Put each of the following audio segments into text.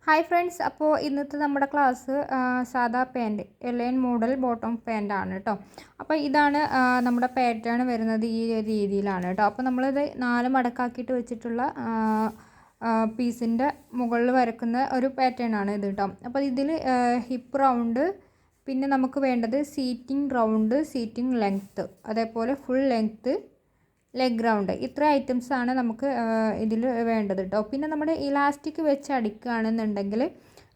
Hi friends, അപ്പോൾ ഇന്നത്തെ നമ്മുടെ ക്ലാസ് സാദാ പാൻറ് എലൈൻ മോഡൽ ബോട്ടം പാൻ്റാണ് കേട്ടോ. അപ്പോൾ ഇതാണ് നമ്മുടെ പാറ്റേൺ വരുന്നത് ഈ ഒരു രീതിയിലാണ് കേട്ടോ. അപ്പോൾ നമ്മളിത് 4 മടക്കാക്കിയിട്ട് വെച്ചിട്ടുള്ള പീസിൻ്റെ മുകളിൽ വരക്കുന്ന ഒരു പാറ്റേൺ ആണ് ഇത് കേട്ടോ. അപ്പോൾ ഇതിൽ ഹിപ്പ് റൗണ്ട്, പിന്നെ നമുക്ക് വേണ്ടത് സീറ്റിംഗ് റൗണ്ട്, സീറ്റിംഗ് ലെങ്ത്ത്, അതേപോലെ ഫുൾ ലെങ്ത്ത്, ലെഗ് റൗണ്ട്, ഇത്ര ഐറ്റംസാണ് നമുക്ക് ഇതിൽ വേണ്ടത് കേട്ടോ. പിന്നെ നമ്മുടെ ഇലാസ്റ്റിക് വെച്ച് അടിക്കുകയാണെന്നുണ്ടെങ്കിൽ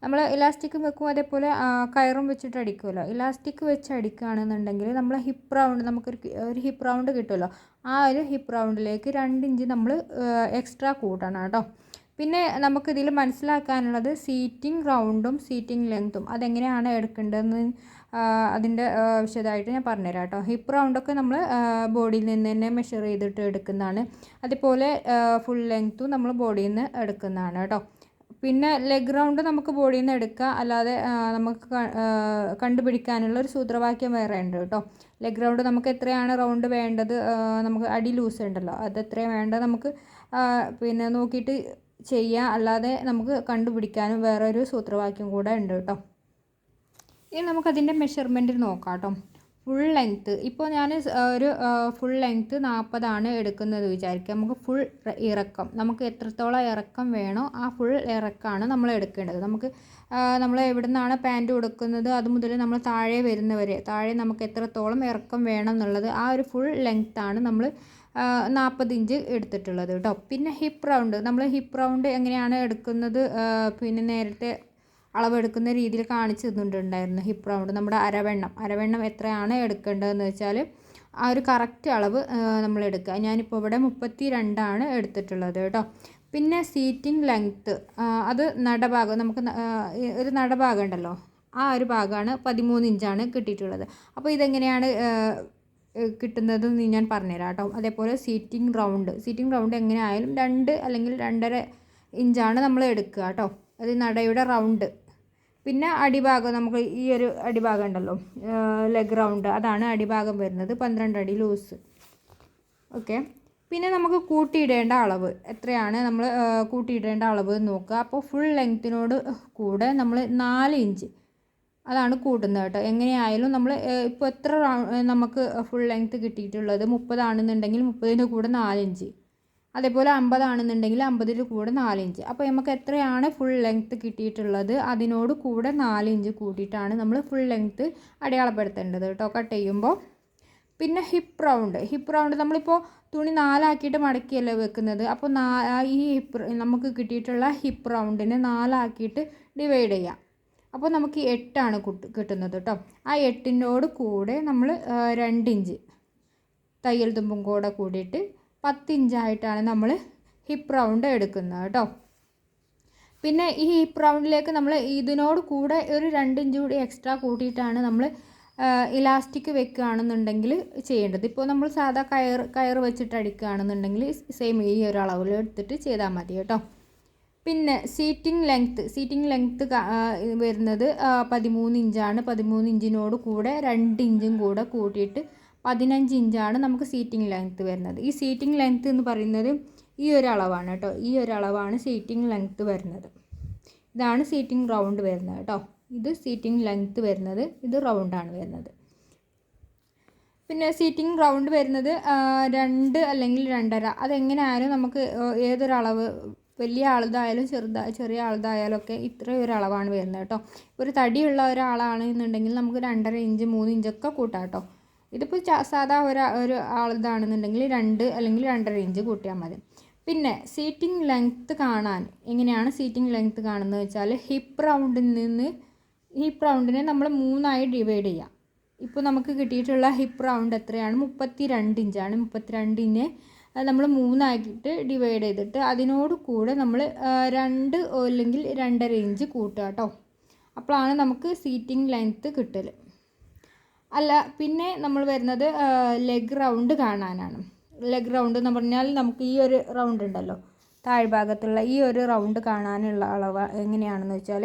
നമ്മൾ ഇലാസ്റ്റിക് വെക്കും, അതേപോലെ കയറും വെച്ചിട്ട് അടിക്കുമല്ലോ. ഇലാസ്റ്റിക് വെച്ച് അടിക്കുകയാണെന്നുണ്ടെങ്കിൽ നമ്മൾ ഹിപ്പ് റൗണ്ട്, നമുക്കൊരു ഹിപ്പ് റൗണ്ട് കിട്ടുമല്ലോ. ആ ഒരു ഹിപ്പ് റൗണ്ടിലേക്ക് 2 ഇഞ്ച് നമ്മൾ എക്സ്ട്രാ കൂട്ടണം കേട്ടോ. പിന്നെ നമുക്കിതിൽ മനസ്സിലാക്കാനുള്ളത് സീറ്റിംഗ് റൗണ്ടും സീറ്റിംഗ് ലെങ്ത്തും അതെങ്ങനെയാണ് എടുക്കേണ്ടതെന്ന് അതിൻ്റെ വിശദമായിട്ട് ഞാൻ പറഞ്ഞുതരാം കേട്ടോ. ഹിപ്പ് റൗണ്ടൊക്കെ നമ്മൾ ബോഡിയിൽ നിന്ന് തന്നെ മെഷർ ചെയ്തിട്ട് എടുക്കുന്നതാണ്. അതുപോലെ ഫുൾ ലെങ്ത്തും നമ്മൾ ബോഡിയിൽ നിന്ന് എടുക്കുന്നതാണ് കേട്ടോ. പിന്നെ ലെഗ് റൗണ്ട് നമുക്ക് ബോഡിയിൽ നിന്ന് എടുക്കുക, അല്ലാതെ നമുക്ക് കണ്ടുപിടിക്കാനുള്ള ഒരു സൂത്രവാക്യം വേറെ ഉണ്ട് കേട്ടോ. ലെഗ് റൗണ്ട് നമുക്ക് എത്രയാണ് റൗണ്ട് വേണ്ടത്, നമുക്ക് അടി ലൂസ് ഉണ്ടല്ലോ, അത് എത്രയാണ് വേണ്ടത് നമുക്ക് പിന്നെ നോക്കിയിട്ട് ചെയ്യാം, അല്ലാതെ നമുക്ക് കണ്ടുപിടിക്കാനും വേറൊരു സൂത്രവാക്യം കൂടെ ഉണ്ട് കേട്ടോ. ഇനി നമുക്കതിൻ്റെ മെഷർമെൻറ്റ് നോക്കാം കേട്ടോ. ഫുൾ ലെങ്ത്ത് ഇപ്പോൾ ഞാൻ ഒരു ഫുൾ ലെങ്ത്ത് 40 എടുക്കുന്നത് വിചാരിക്കുക. നമുക്ക് ഫുൾ ഇറക്കം, നമുക്ക് എത്രത്തോളം ഇറക്കം വേണോ ആ ഫുൾ ഇറക്കമാണ് നമ്മൾ എടുക്കേണ്ടത്. നമ്മൾ എവിടെ നിന്നാണ് പാൻറ്റ് കൊടുക്കുന്നത് അത് മുതൽ നമ്മൾ താഴെ വരുന്നവരെ താഴെ നമുക്ക് എത്രത്തോളം ഇറക്കം വേണം എന്നുള്ളത് ആ ഒരു ഫുൾ ലെങ്ത്താണ് നമ്മൾ 40 ഇഞ്ച് എടുത്തിട്ടുള്ളത് കേട്ടോ. പിന്നെ ഹിപ്പ് റൗണ്ട്, നമ്മൾ ഹിപ്പ് റൗണ്ട് എങ്ങനെയാണ് എടുക്കുന്നത് പിന്നെ നേരത്തെ അളവെടുക്കുന്ന രീതിയിൽ കാണിച്ചു തന്നിട്ടുണ്ടായിരുന്നു. ഹിപ്പ് റൗണ്ട് നമ്മുടെ അരവണ്ണം എത്രയാണ് എടുക്കേണ്ടതെന്ന് വെച്ചാൽ ആ ഒരു കറക്റ്റ് അളവ് നമ്മൾ എടുക്കുക. ഞാനിപ്പോൾ ഇവിടെ 32 എടുത്തിട്ടുള്ളത് കേട്ടോ. പിന്നെ സീറ്റിംഗ് ലെങ്ത്ത്, അത് നടഭാഗം, നമുക്ക് ഒരു നടഭാഗം ഉണ്ടല്ലോ, ആ ഒരു ഭാഗമാണ് 13 ഇഞ്ചാണ് കിട്ടിയിട്ടുള്ളത്. അപ്പോൾ ഇതെങ്ങനെയാണ് കിട്ടുന്നത് ഞാൻ പറഞ്ഞുതരാം കേട്ടോ. അതേപോലെ സീറ്റിംഗ് റൗണ്ട് എങ്ങനെ ആയാലും 2 അല്ലെങ്കിൽ 2.5 ഇഞ്ചാണ് നമ്മൾ എടുക്കുക കേട്ടോ. അത് നടയുടെ റൗണ്ട്. പിന്നെ അടിഭാഗം, നമുക്ക് ഈ ഒരു അടിഭാഗം ഉണ്ടല്ലോ ലെഗ് റൗണ്ട്, അതാണ് അടിഭാഗം വരുന്നത് 12 അടി ലൂസ്. ഓക്കെ. പിന്നെ നമുക്ക് കൂട്ടിയിടേണ്ട അളവ് എത്രയാണ് നമ്മൾ കൂട്ടിയിടേണ്ട അളവ് നോക്കുക. അപ്പോൾ ഫുൾ ലെങ്ത്തിനോട് കൂടെ നമ്മൾ 4 ഇഞ്ച് അതാണ് കൂട്ടുന്നത് കേട്ടോ. എങ്ങനെയായാലും നമ്മൾ ഇപ്പോൾ എത്ര നമുക്ക് ഫുൾ ലെങ്ത്ത് കിട്ടിയിട്ടുള്ളത് 30 ആണെന്നുണ്ടെങ്കിൽ 30ന് കൂടെ 4 ഇഞ്ച്, അതേപോലെ 50 ആണെന്നുണ്ടെങ്കിൽ 50ന് കൂടെ 4 ഇഞ്ച്. അപ്പോൾ നമുക്ക് എത്രയാണ് ഫുൾ ലെങ്ത്ത് കിട്ടിയിട്ടുള്ളത് അതിനോട് കൂടെ 4 ഇഞ്ച് കൂട്ടിയിട്ടാണ് നമ്മൾ ഫുൾ ലെങ്ത്ത് അടയാളപ്പെടുത്തേണ്ടത് കേട്ടോ കട്ട് ചെയ്യുമ്പോൾ. പിന്നെ ഹിപ്പ് റൗണ്ട് നമ്മളിപ്പോൾ തുണി 4 ആക്കിയിട്ട് മടക്കിയല്ലേ വെക്കുന്നത്. അപ്പോൾ ഈ നമുക്ക് കിട്ടിയിട്ടുള്ള ഹിപ്പ് റൗണ്ടിനെ 4 ആക്കിയിട്ട് ഡിവൈഡ് ചെയ്യാം. അപ്പോൾ നമുക്ക് 8 കിട്ടുന്നത് കേട്ടോ. ആ 8നോട് കൂടെ നമ്മൾ 2 ഇഞ്ച് തയ്യൽ തുമ്പും കൂടെ കൂടിയിട്ട് 10 ഇഞ്ചായിട്ടാണ് നമ്മൾ ഹിപ്പ് റൗണ്ട് എടുക്കുന്നത് കേട്ടോ. പിന്നെ ഈ ഹിപ്പ് റൗണ്ടിലേക്ക് നമ്മൾ ഇതിനോട് കൂടെ ഒരു 2 ഇഞ്ച് കൂടി എക്സ്ട്രാ കൂട്ടിയിട്ടാണ് നമ്മൾ ഇലാസ്റ്റിക് വെക്കുകയാണെന്നുണ്ടെങ്കിൽ ചെയ്യേണ്ടത്. ഇപ്പോൾ നമ്മൾ സാധാ കയർ വെച്ചിട്ട് അടിക്കുകയാണെന്നുണ്ടെങ്കിൽ സെയിം ഈ ഒരു അളവിൽ എടുത്തിട്ട് ചെയ്താൽ മതി കേട്ടോ. പിന്നെ സീറ്റിംഗ് ലെങ്ത്ത് വരുന്നത് 13 ഇഞ്ചാണ്. 13 ഇഞ്ചിനോട് കൂടെ 2 ഇഞ്ചും കൂടെ കൂട്ടിയിട്ട് 15 ഇഞ്ചാണ് നമുക്ക് സീറ്റിംഗ് ലെങ്ത്ത് വരുന്നത്. ഈ സീറ്റിംഗ് ലെങ്ത്ത് എന്ന് പറയുന്നത് ഈ ഒരു അളവാണ് കേട്ടോ. ഈ ഒരു അളവാണ് സീറ്റിംഗ് ലെങ്ത്ത് വരുന്നത്. ഇതാണ് സീറ്റിംഗ് റൗണ്ട് വരുന്നത് കേട്ടോ. ഇത് സീറ്റിംഗ് ലെങ്ത്ത് വരുന്നത്, ഇത് റൗണ്ടാണ് വരുന്നത്. പിന്നെ സീറ്റിംഗ് റൗണ്ട് വരുന്നത് 2 അല്ലെങ്കിൽ 2.5, അതെങ്ങനെയായാലും നമുക്ക് ഏതൊരളവ്, വലിയ ആളുതായാലും ചെറിയ ആളുതായാലും ഒക്കെ ഇത്രയും ഒരു അളവാണ് വരുന്നത് കേട്ടോ. ഒരു തടിയുള്ള ഒരാളാണെന്നുണ്ടെങ്കിൽ നമുക്ക് 2.5 ഇഞ്ച് 3 ഇഞ്ചൊക്കെ കൂട്ടാം കേട്ടോ. ഇതിപ്പോൾ സാധാ ഒരു ആളിതാണെന്നുണ്ടെങ്കിൽ 2 അല്ലെങ്കിൽ 2.5 ഇഞ്ച് കൂട്ടിയാൽ മതി. പിന്നെ സീറ്റിംഗ് ലെങ്ത്ത് കാണാൻ എങ്ങനെയാണ് സീറ്റിംഗ് ലെങ്ത്ത് കാണുന്നത് വെച്ചാൽ ഹിപ്പ് റൗണ്ടിനെ നമ്മൾ 3 ഡിവൈഡ് ചെയ്യാം. ഇപ്പോൾ നമുക്ക് കിട്ടിയിട്ടുള്ള ഹിപ്പ് റൗണ്ട് എത്രയാണ് 32 ഇഞ്ചാണ്. 32നെ നമ്മൾ 3 ഡിവൈഡ് ചെയ്തിട്ട് അതിനോട് കൂടെ നമ്മൾ 2 അല്ലെങ്കിൽ 2.5 ഇഞ്ച് കൂട്ടുക കേട്ടോ. അപ്പോഴാണ് നമുക്ക് സീറ്റിംഗ് ലെങ്ത്ത് കിട്ടൽ. അല്ല, പിന്നെ നമ്മൾ വരുന്നത് ലെഗ് റൗണ്ട് കാണാനാണ്. ലെഗ് റൗണ്ട് എന്ന് പറഞ്ഞാൽ നമുക്ക് ഈ ഒരു റൗണ്ട് ഉണ്ടല്ലോ താഴ്ഭാഗത്തുള്ള ഈ ഒരു റൗണ്ട് കാണാനുള്ള അളവ് എങ്ങനെയാണെന്ന് വെച്ചാൽ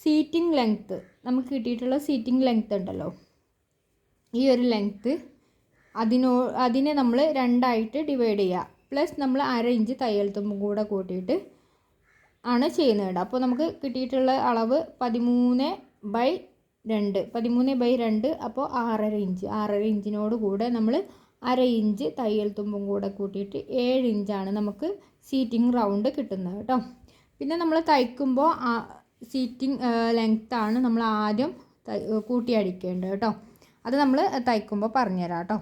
സീറ്റിംഗ് ലെങ്ത്ത്, നമുക്ക് കിട്ടിയിട്ടുള്ള സീറ്റിംഗ് ലെങ്ത്ത് ഉണ്ടല്ലോ ഈ ഒരു ലെങ്ത്ത്, അതിനെ നമ്മൾ 2 ഡിവൈഡ് ചെയ്യുക. പ്ലസ് നമ്മൾ 1/2 ഇഞ്ച് തയ്യൽ തുമ്പും കൂടെ കൂട്ടിയിട്ട് ആണ് ചെയ്യുന്നത് കേട്ടോ. അപ്പോൾ നമുക്ക് കിട്ടിയിട്ടുള്ള അളവ് 13/2 അപ്പോൾ 6.5 ഇഞ്ചിനോട് കൂടെ നമ്മൾ 1/2 ഇഞ്ച് തയ്യൽ തുമ്പും കൂടെ കൂട്ടിയിട്ട് 7 ഇഞ്ചാണ് നമുക്ക് സീറ്റിംഗ് റൗണ്ട് കിട്ടുന്നത് കേട്ടോ. പിന്നെ നമ്മൾ തയ്ക്കുമ്പോൾ സീറ്റിംഗ് ലെങ്ത്താണ് നമ്മൾ ആദ്യം കൂട്ടി അടിക്കേണ്ടത് കേട്ടോ. അത് നമ്മൾ തയ്ക്കുമ്പോൾ പറഞ്ഞുതരാം കേട്ടോ.